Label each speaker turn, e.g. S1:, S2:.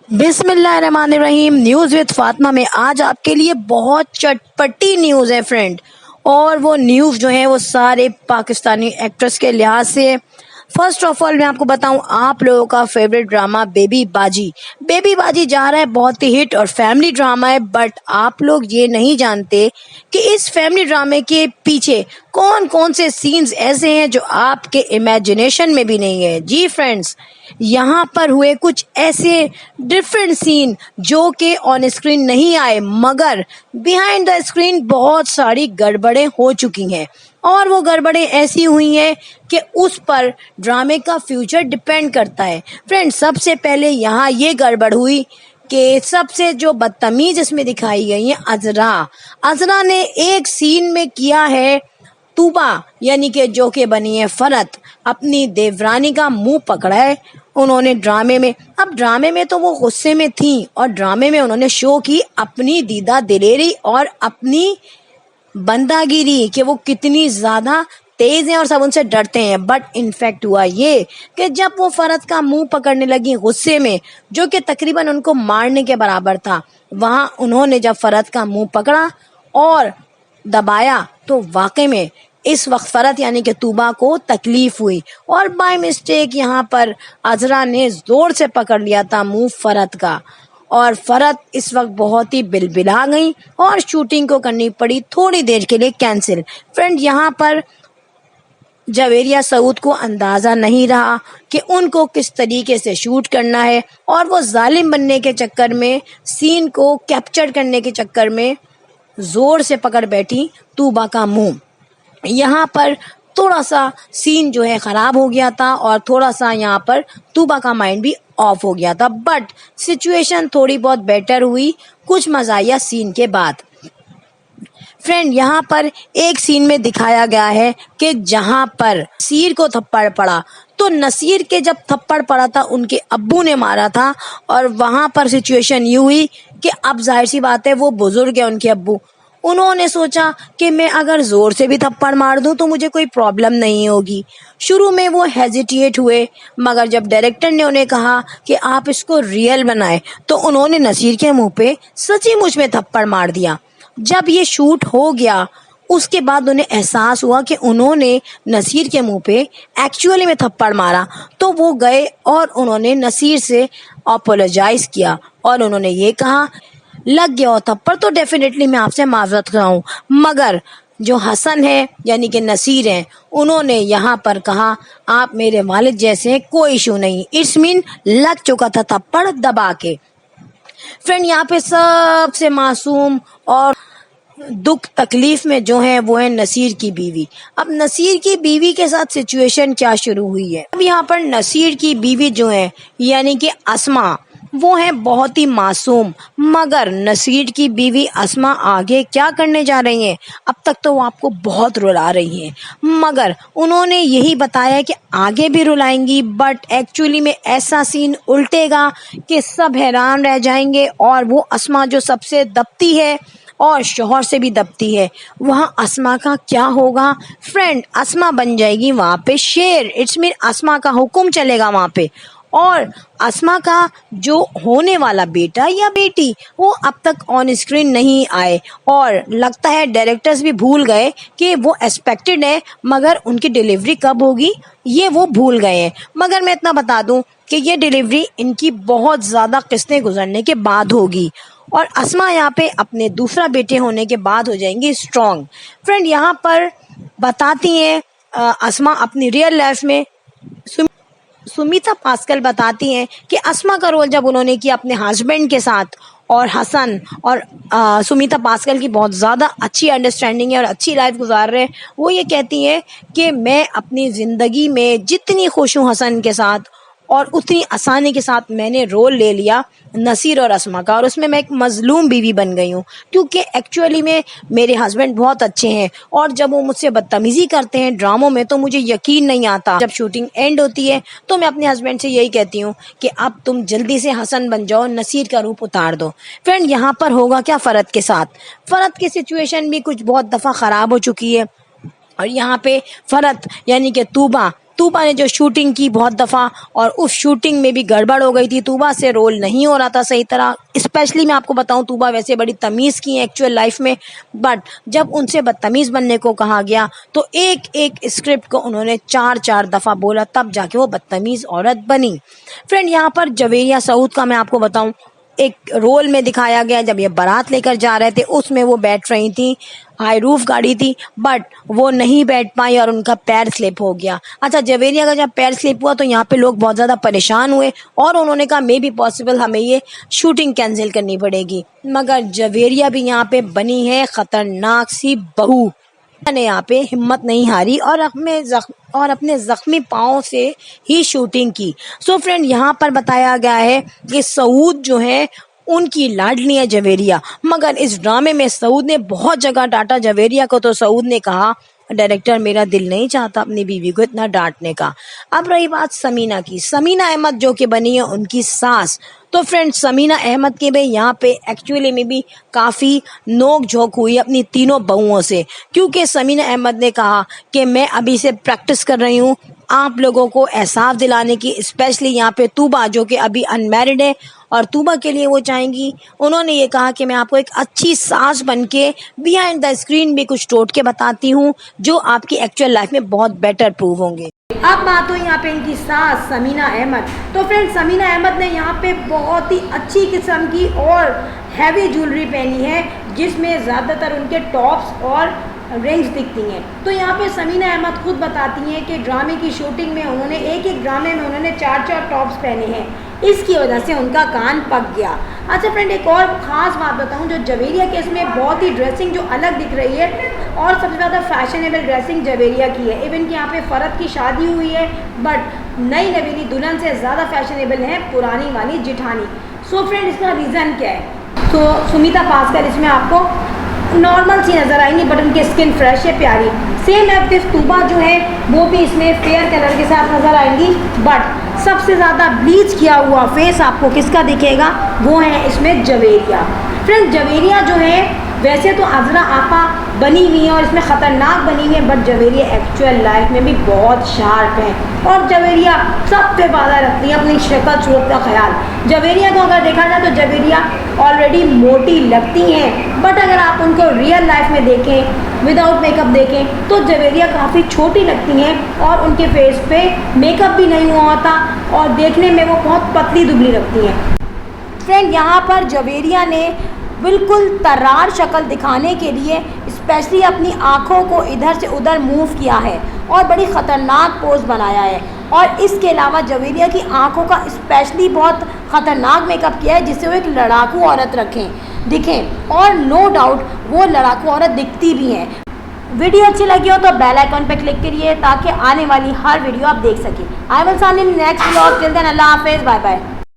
S1: बिस्मिल्लाहिर्रहमानिर्रहीम। News with Fatima में आज आपके लिए बहुत चटपटी न्यूज़ है फ्रेंड। और वो न्यूज़ जो है वो सारे पाकिस्तानी एक्ट्रेस के लिहाज से। फर्स्ट ऑफ ऑल मैं आपको बताऊं, आप लोगों का फेवरेट ड्रामा बेबी बाजी जा रहा है, बहुत ही हिट और फैमिली ड्रामा है। बट आप लोग ये नहीं जानते कि इस फैमिली ड्रामे के पीछे कौन कौन से सीन्स ऐसे हैं जो आपके इमेजिनेशन में भी नहीं है। जी फ्रेंड्स, यहाँ पर हुए कुछ ऐसे डिफरेंट सीन जो कि ऑन स्क्रीन नहीं आए, मगर बिहाइंड द स्क्रीन बहुत सारी गड़बड़ें हो चुकी हैं। और वो गड़बड़ें ऐसी हुई हैं कि उस पर ड्रामे का फ्यूचर डिपेंड करता है। फ्रेंड्स, सबसे पहले यहाँ ये गड़बड़ हुई कि सबसे जो बदतमीज इसमें दिखाई गई है अजरा ने एक सीन में किया है तूबा, यानी कि जो के बनी है फरत, अपनी देवरानी का मुंह पकड़ा है उन्होंने ड्रामे में। अब ड्रामे में तो वो गुस्से में थी और ड्रामे में उन्होंने शो की अपनी दीदा दिलेरी और अपनी बंदागिरी कि वो कितनी ज्यादा तेज हैं और सब उनसे डरते हैं। बट इनफैक्ट हुआ ये कि जब वो फरत का मुंह पकड़ने लगी गुस्से में, जो कि तकरीबन उनको मारने के बराबर था, वहां उन्होंने जब फरत का मुंह पकड़ा और दबाया तो वाकई में इस वक्त फरत यानी कि तूबा को तकलीफ हुई और बाय मिस्टेक यहाँ पर अजरा ने जोर से पकड़ लिया था मुंह फरत का और फरत इस वक्त बहुत ही बिलबिला गई और शूटिंग को करनी पड़ी थोड़ी देर के लिए कैंसिल। फ्रेंड, यहाँ पर जवेरिया सऊद को अंदाज़ा नहीं रहा कि उनको किस तरीके से शूट करना है और वो जालिम बनने के चक्कर में, सीन को कैप्चर करने के चक्कर में जोर से पकड़ बैठी तूबा का मुंह। यहाँ पर थोड़ा सा सीन जो है ख़राब हो गया था और थोड़ा सा यहाँ पर तूबा का माइंड भी ऑफ हो गया था। बट सिचुएशन थोड़ी बहुत बेटर हुई कुछ मज़ाहिया सीन के बाद। फ्रेंड, यहाँ पर एक सीन में दिखाया गया है कि जहाँ पर नसीर को थप्पड़ पड़ा, तो नसीर के जब थप्पड़ पड़ा था उनके अब्बू ने मारा था और वहाँ पर सिचुएशन ये हुई कि अब जाहिर सी बात है वो बुजुर्ग है उनके अब्बू, उन्होंने सोचा कि मैं अगर जोर से भी थप्पड़ मार दूं तो मुझे कोई प्रॉब्लम नहीं होगी। शुरू में वो हेजिटेट हुए, मगर जब डायरेक्टर ने उन्हें कहा कि आप इसको रियल बनाएं तो उन्होंने नसीर के मुंह पे सच्ची मुच में थप्पड़ मार दिया। जब ये शूट हो गया उसके बाद उन्हें एहसास हुआ कि उन्होंने नसीर के मुंह पे एक्चुअली में थप्पड़ मारा, तो वो गए और उन्होंने नसीर से अपोलोजाइज किया और उन्होंने ये कहा, लग गया हो थप्पड़ तो डेफिनेटली मैं आपसे माजरत कराऊं, मगर जो हसन है यानी कि नसीर हैं, उन्होंने यहाँ पर कहा आप मेरे वालिद जैसे हैं, कोई इशू नहीं। इट्स मीन लग चुका था थप्पड़ दबा के। फ्रेंड, यहाँ पे सबसे मासूम और दुख तकलीफ में जो है वो है नसीर की बीवी। अब नसीर की बीवी के साथ सिचुएशन क्या शुरू हुई है। अब यहाँ पर नसीर की बीवी जो है यानी कि अस्मा, वो है बहुत ही मासूम, मगर नसीर की बीवी अस्मा आगे क्या करने जा रही हैं, अब तक तो वो आपको बहुत रुला रही हैं, मगर उन्होंने यही बताया कि आगे भी रुलाएंगी। बट एक्चुअली में ऐसा सीन उल्टेगा कि सब हैरान रह जाएंगे और वो अस्मा जो सबसे दबती है और शोहर से भी दबती है, वहाँ अस्मा का क्या होगा। फ्रेंड, अस्मा बन जाएगी वहाँ पे शेर। इट्स मीन अस्मा का हुक्म चलेगा वहाँ पे और अस्मा का जो होने वाला बेटा या बेटी वो अब तक ऑन स्क्रीन नहीं आए और लगता है डायरेक्टर्स भी भूल गए कि वो एक्सपेक्टेड है, मगर उनकी डिलीवरी कब होगी ये वो भूल गए हैं। मगर मैं इतना बता दूं कि ये डिलीवरी इनकी बहुत ज़्यादा किस्तें गुजरने के बाद होगी और अस्मा यहाँ पे अपने दूसरा बेटे होने के बाद हो जाएंगी स्ट्रॉन्ग। फ्रेंड, यहाँ पर बताती हैं अस्मा अपनी रियल लाइफ में, सुमिता पास्कल बताती हैं कि अस्मा का रोल जब उन्होंने किया अपने हस्बैंड के साथ और हसन और सुमिता पास्कल की बहुत ज़्यादा अच्छी अंडरस्टैंडिंग है और अच्छी लाइफ गुजार रहे हैं। वो ये कहती हैं कि मैं अपनी ज़िंदगी में जितनी खुश हूँ हसन के साथ और उतनी आसानी के साथ मैंने रोल ले लिया नसीर और अस्मा का, और उसमें मैं एक मजलूम बीवी बन गई हूँ क्योंकि एक्चुअली में मेरे हस्बैंड बहुत अच्छे हैं और जब वो मुझसे बदतमीज़ी करते हैं ड्रामों में तो मुझे यकीन नहीं आता। जब शूटिंग एंड होती है तो मैं अपने हस्बैंड से यही कहती हूँ कि अब तुम जल्दी से हसन बन जाओ, नसीर का रूप उतार दो। फ्रेंड, यहाँ पर होगा क्या फरत के साथ, फरत की सिचुएशन भी कुछ बहुत दफ़ा ख़राब हो चुकी है और यहाँ पे फरत यानी कि तूबा तूबा ने जो शूटिंग की बहुत दफ़ा और उस शूटिंग में भी गड़बड़ हो गई थी, तूबा से रोल नहीं हो रहा था सही तरह। स्पेशली मैं आपको बताऊं, तूबा वैसे बड़ी तमीज़ की है एक्चुअल लाइफ में, बट जब उनसे बदतमीज़ बनने को कहा गया तो एक एक स्क्रिप्ट को उन्होंने 4-4 दफ़ा बोला, तब जाके वो बदतमीज़ औरत बनी। फ्रेंड, यहाँ पर जवेरिया सऊद का मैं आपको बताऊं, एक रोल में दिखाया गया जब ये बारात लेकर जा रहे थे, उसमें वो बैठ रही थी, हाई रूफ गाड़ी थी, बट वो नहीं बैठ पाई और उनका पैर स्लिप हो गया। अच्छा, जवेरिया का जब पैर स्लिप हुआ तो यहाँ पे लोग बहुत ज़्यादा परेशान हुए और उन्होंने कहा मे बी पॉसिबल हमें ये शूटिंग कैंसिल करनी पड़ेगी, मगर जवेरिया भी यहाँ पे बनी है खतरनाक सी बहू। ने यहाँ पे हिम्मत नहीं हारी और अपने जख्मी पाँव से ही शूटिंग की। सो फ्रेंड, यहाँ पर बताया गया है कि सऊद जो है उनकी लाडली है जवेरिया, मगर इस ड्रामे में सऊद ने बहुत जगह डांटा जवेरिया को। तो सऊद ने कहा, डायरेक्टर मेरा दिल नहीं चाहता अपनी बीवी को इतना डांटने का। अब रही बात समीना की, समीना अहमद जो कि बनी है उनकी सास। तो फ्रेंड्स, समीना अहमद के भी यहाँ पे एक्चुअली में भी काफ़ी नोक झोंक हुई अपनी तीनों बहुओं से, क्योंकि समीना अहमद ने कहा कि मैं अभी से प्रैक्टिस कर रही हूँ आप लोगों को एहसास दिलाने की, स्पेशली यहाँ पे तूबा जो कि अभी अनमैरिड है और तूबा के लिए वो चाहेंगी। उन्होंने ये कहा कि मैं आपको एक अच्छी सास बन के बिहाइंड द स्क्रीन भी कुछ टोटके बताती हूँ जो आपकी एक्चुअल लाइफ में बहुत बेटर प्रूव होंगे। अब बात हो यहाँ पे इनकी सास समीना अहमद। तो फ्रेंड, समीना अहमद ने यहाँ पे बहुत ही अच्छी किस्म की और हैवी ज्वेलरी पहनी है, जिसमें ज़्यादातर उनके टॉप्स और रिंग्स दिखती हैं। तो यहाँ पे समीना अहमद खुद बताती हैं कि ड्रामे की शूटिंग में उन्होंने एक ड्रामे में उन्होंने 4-4 टॉप्स पहने हैं, इसकी वजह से उनका कान पक गया। अच्छा फ्रेंड, एक और ख़ास बात बताऊं, जो जवेरिया केस में बहुत ही ड्रेसिंग जो अलग दिख रही है और सबसे ज़्यादा फैशनेबल ड्रेसिंग जवेरिया की है। इवन कि यहाँ पे फ़रद की शादी हुई है, बट नई नवेली दुल्हन से ज़्यादा फैशनेबल है पुरानी वाली जिठानी। सो फ्रेंड, इसका रीज़न क्या है? तो सुमिता पास्कल इसमें आपको नॉर्मल सी नज़र आएंगी, बट उनकी स्किन फ्रेश है, प्यारी। सेम एक्टिव तूबा जो है वो भी इसमें फेयर कलर के साथ नज़र आएंगी, बट सबसे ज़्यादा ब्लीच किया हुआ फेस आपको किसका दिखेगा? वो है इसमें जवेरिया। फ्रेंड, जवेरिया जो है वैसे तो अजरा आपा बनी हुई है और इसमें ख़तरनाक बनी हुई है, बट जवेरिया एक्चुअल लाइफ में भी बहुत शार्प है और जवेरिया सब पे वादा रखती है अपनी शक्ल सूरत का ख्याल। जवेरिया को अगर देखा जाए तो जवेरिया ऑलरेडी मोटी लगती हैं, बट अगर आप उनको रियल लाइफ में देखें, विदाउट मेकअप देखें, तो जवेरिया काफ़ी छोटी लगती हैं और उनके फेस पे मेकअप भी नहीं हुआ होता और देखने में वो बहुत पतली दुबली लगती हैं। फ्रेंड, यहाँ पर जवेरिया ने बिल्कुल तर्रार शक्ल दिखाने के लिए स्पेशली अपनी आँखों को इधर से उधर मूव किया है और बड़ी ख़तरनाक पोज बनाया है। और इसके अलावा जवेरिया की आँखों का स्पेशली बहुत ख़तरनाक मेकअप किया है, जिससे वो एक लड़ाकू औरत दिखें और नो डाउट वो लड़ाकू औरत दिखती भी हैं। वीडियो अच्छी लगी हो तो बेल आइकन पर क्लिक करिए ताकि आने वाली हर वीडियो आप देख सकें। I will see you in next vlog. Till then अल्लाह हाफिज़, बाय बाय।